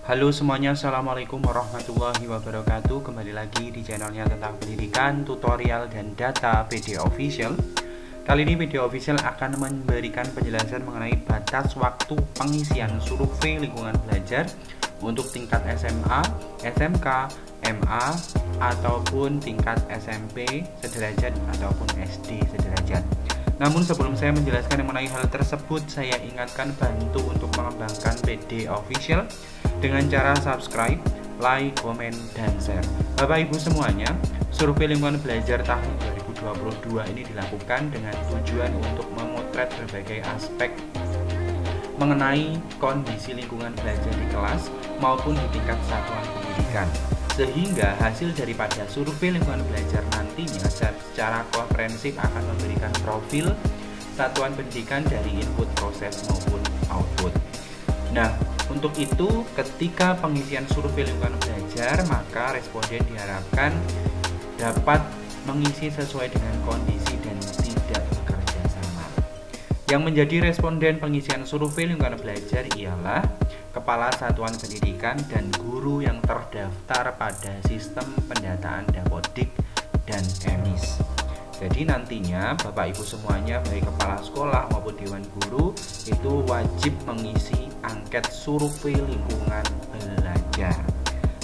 Halo semuanya, Assalamualaikum warahmatullahi wabarakatuh. Kembali lagi di channelnya tentang pendidikan, tutorial, dan data PD Official. Kali ini PD Official akan memberikan penjelasan mengenai batas waktu pengisian survei lingkungan belajar untuk tingkat SMA, SMK, MA, ataupun tingkat SMP sederajat ataupun SD sederajat. Namun sebelum saya menjelaskan mengenai hal tersebut, saya ingatkan bantu untuk mengembangkan PD Official dengan cara subscribe, like, komen, dan share. Bapak Ibu semuanya, survei lingkungan belajar tahun 2022 ini dilakukan dengan tujuan untuk memotret berbagai aspek mengenai kondisi lingkungan belajar di kelas maupun di tingkat satuan pendidikan, sehingga hasil daripada survei lingkungan belajar nantinya secara komprehensif akan memberikan profil satuan pendidikan dari input, proses, maupun output. Nah, untuk itu ketika pengisian survei lingkungan belajar, maka responden diharapkan dapat mengisi sesuai dengan kondisi dan tidak bekerja sama. Yang menjadi responden pengisian survei lingkungan belajar ialah kepala satuan pendidikan dan guru yang terdaftar pada sistem pendataan Dapodik dan EMIS. Jadi nantinya Bapak Ibu semuanya, baik kepala sekolah maupun dewan guru, itu wajib mengisi angket survei lingkungan belajar.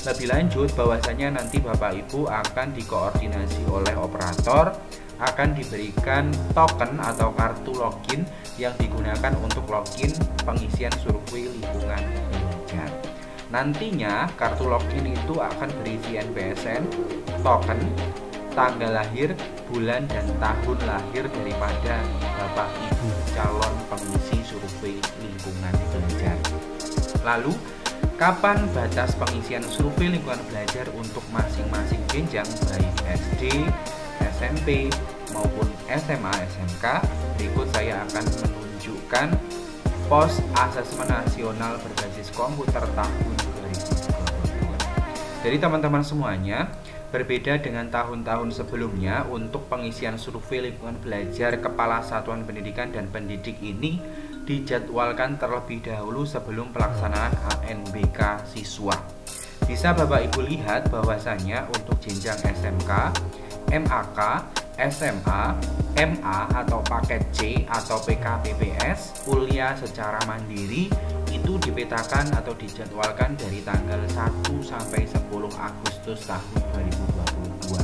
Lebih lanjut, bahwasanya nanti Bapak Ibu akan dikoordinasi oleh operator, akan diberikan token atau kartu login yang digunakan untuk login pengisian survei lingkungan belajar. Nantinya kartu login itu akan berisi NPSN, token, tanggal lahir, bulan, dan tahun lahir daripada Bapak Ibu calon pengisi survei lingkungan belajar. Lalu, kapan batas pengisian survei lingkungan belajar untuk masing-masing jenjang baik SD, SMP, maupun SMA, SMK? Berikut saya akan menunjukkan pos asesmen nasional berbasis komputer tahun 2022. Jadi teman-teman semuanya, berbeda dengan tahun-tahun sebelumnya, untuk pengisian survei lingkungan belajar kepala satuan pendidikan dan pendidik ini dijadwalkan terlebih dahulu sebelum pelaksanaan ANBK siswa. Bisa Bapak Ibu lihat bahwasanya untuk jenjang SMK, MAK, SMA, MA atau paket C atau PKPPS, kuliah secara mandiri itu dipetakan atau dijadwalkan dari tanggal 1 sampai 10 Agustus tahun 2022.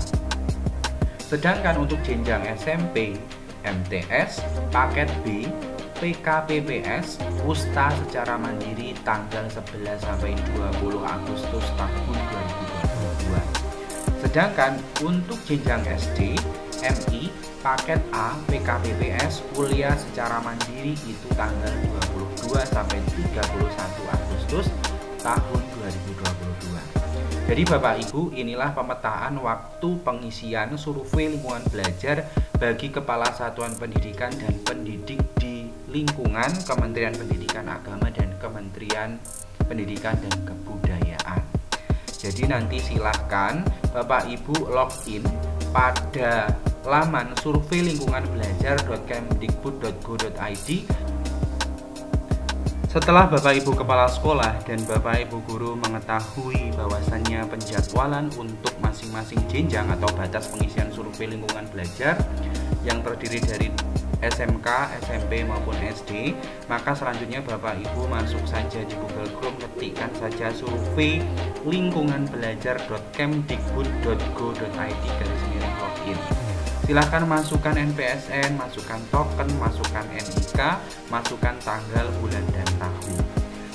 Sedangkan untuk jenjang SMP, MTS, paket B, PKPPS, Pusta secara mandiri tanggal 11 sampai 20 Agustus tahun 2022. Sedangkan untuk jenjang SD, MI, paket A, PKPPS, kuliah secara mandiri itu tanggal 22 sampai 31 Agustus tahun 2022. Jadi Bapak Ibu, inilah pemetaan waktu pengisian survei lingkungan belajar bagi kepala satuan pendidikan dan pendidik di lingkungan Kementerian Pendidikan Agama dan Kementerian Pendidikan dan Kebudayaan. Jadi nanti silahkan Bapak Ibu login pada laman survei lingkungan belajar.kemdikbud.go.id. Setelah Bapak Ibu kepala sekolah dan Bapak Ibu guru mengetahui bahwasannya penjadwalan untuk masing-masing jenjang atau batas pengisian survei lingkungan belajar yang terdiri dari SMK, SMP maupun SD, maka selanjutnya Bapak Ibu masuk saja di Google Chrome, ketikkan saja survei lingkungan belajar.kemdikbud.go.id/login. Silahkan masukkan NPSN, masukkan token, masukkan NIK, masukkan tanggal, bulan, dan tahun.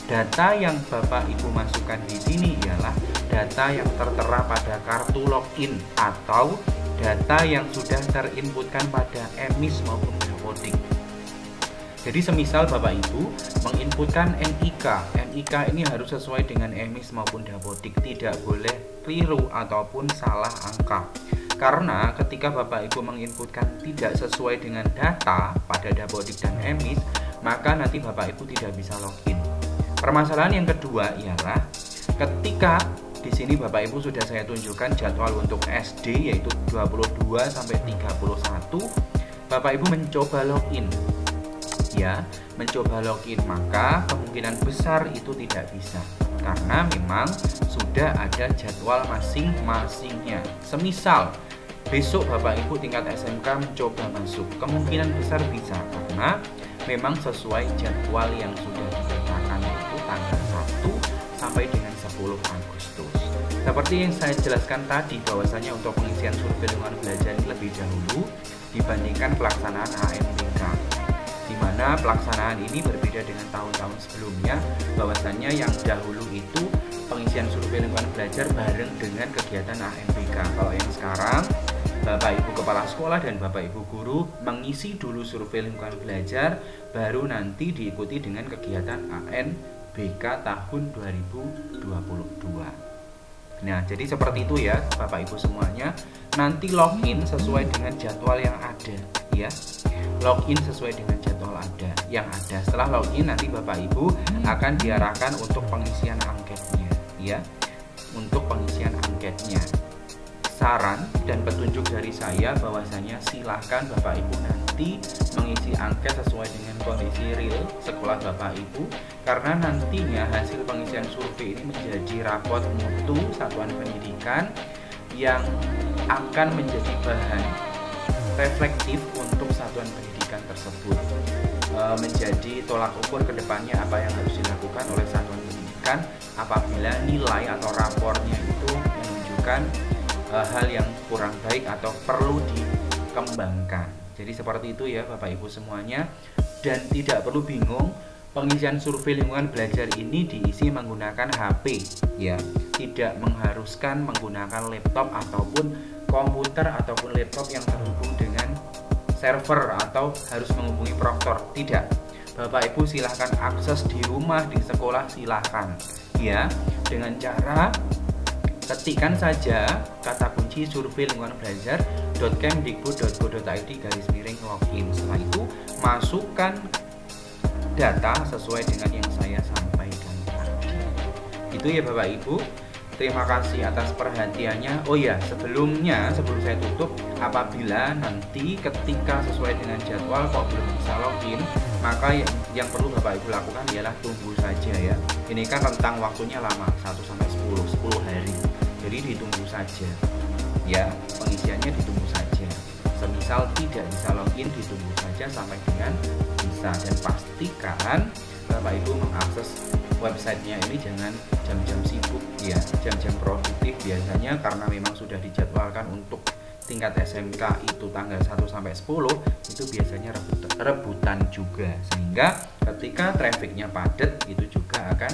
Data yang Bapak Ibu masukkan di sini ialah data yang tertera pada kartu login atau data yang sudah terinputkan pada EMIS maupun Dapodik. Jadi semisal Bapak Ibu menginputkan NIK ini harus sesuai dengan EMIS maupun Dapodik, tidak boleh keliru ataupun salah angka. Karena ketika Bapak Ibu menginputkan tidak sesuai dengan data pada Dapodik dan EMIS, maka nanti Bapak Ibu tidak bisa login. Permasalahan yang kedua ialah ketika di sini Bapak Ibu sudah saya tunjukkan jadwal untuk SD yaitu 22 sampai 31, Bapak Ibu mencoba login. ya mencoba login, maka kemungkinan besar itu tidak bisa karena memang sudah ada jadwal masing-masingnya. Semisal besok Bapak Ibu tingkat SMK mencoba masuk, kemungkinan besar bisa karena memang sesuai jadwal yang sudah ditetapkan, itu tanggal 1 sampai dengan 10 Agustus. Seperti yang saya jelaskan tadi bahwasanya untuk pengisian survei lingkungan belajar lebih dahulu dibandingkan pelaksanaan ANBK, di mana pelaksanaan ini berbeda dengan tahun-tahun sebelumnya, bahwasanya yang dahulu itu pengisian survei lingkungan belajar bareng dengan kegiatan ANBK. Kalau yang sekarang Bapak Ibu Kepala Sekolah dan Bapak Ibu Guru mengisi dulu survei lingkungan belajar, baru nanti diikuti dengan kegiatan ANBK tahun 2022. Nah, jadi seperti itu ya Bapak Ibu semuanya. Nanti login sesuai dengan jadwal yang ada ya. Login sesuai dengan jadwal yang ada. Setelah login nanti Bapak Ibu akan diarahkan untuk pengisian angketnya ya. Untuk pengisian angketnya. Saran dan petunjuk dari saya bahwasanya silahkan Bapak Ibu nanti mengisi angket sesuai dengan kondisi real sekolah Bapak Ibu, karena nantinya hasil pengisian survei ini menjadi rapot mutu satuan pendidikan yang akan menjadi bahan reflektif untuk satuan pendidikan tersebut, menjadi tolak ukur kedepannya apa yang harus dilakukan oleh satuan pendidikan apabila nilai atau rapornya itu menunjukkan hal yang kurang baik atau perlu dikembangkan. Jadi seperti itu ya Bapak Ibu semuanya. Dan tidak perlu bingung, pengisian survei lingkungan belajar ini diisi menggunakan HP ya. Tidak mengharuskan menggunakan laptop ataupun komputer ataupun laptop yang terhubung dengan server atau harus menghubungi proktor. Tidak. Bapak Ibu silahkan akses di rumah, di sekolah silahkan ya, dengan cara ketikkan saja kata kunci survei lingkungan belajar.kemdikbud.go.id/login. Setelah itu masukkan data sesuai dengan yang saya sampaikan tadi. Itu ya Bapak Ibu. Terima kasih atas perhatiannya. Oh ya, sebelum saya tutup, apabila nanti ketika sesuai dengan jadwal kok belum bisa login, maka yang perlu Bapak Ibu lakukan ialah tunggu saja ya. Ini kan rentang waktunya lama, 1 sampai 10 hari. Jadi ditunggu saja ya, pengisiannya ditunggu saja. Semisal tidak bisa login, ditunggu saja sampai dengan bisa, dan pastikan Bapak Ibu mengakses websitenya ini jangan jam-jam sibuk ya, jam-jam produktif biasanya, karena memang sudah dijadwalkan untuk tingkat SMK itu tanggal 1 sampai 10 itu biasanya rebutan juga, sehingga ketika trafficnya padat itu juga akan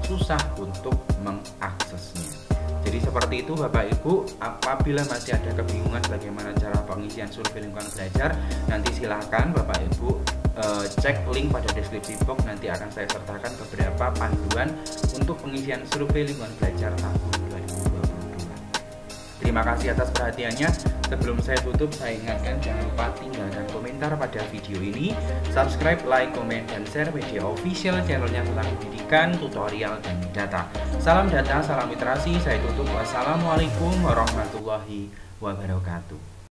susah untuk mengaksesnya. Jadi seperti itu Bapak Ibu. Apabila masih ada kebingungan bagaimana cara pengisian survei lingkungan belajar, nanti silahkan Bapak Ibu cek link pada deskripsi box, nanti akan saya sertakan beberapa panduan untuk pengisian survei lingkungan belajar tahun 2022. Terima kasih atas perhatiannya. Sebelum saya tutup, saya ingatkan jangan lupa tinggalkan komentar pada video ini, subscribe, like, komen, dan share media official channelnya tentang pendidikan, tutorial, dan data. Salam data, salam literasi. Saya tutup. Wassalamualaikum warahmatullahi wabarakatuh.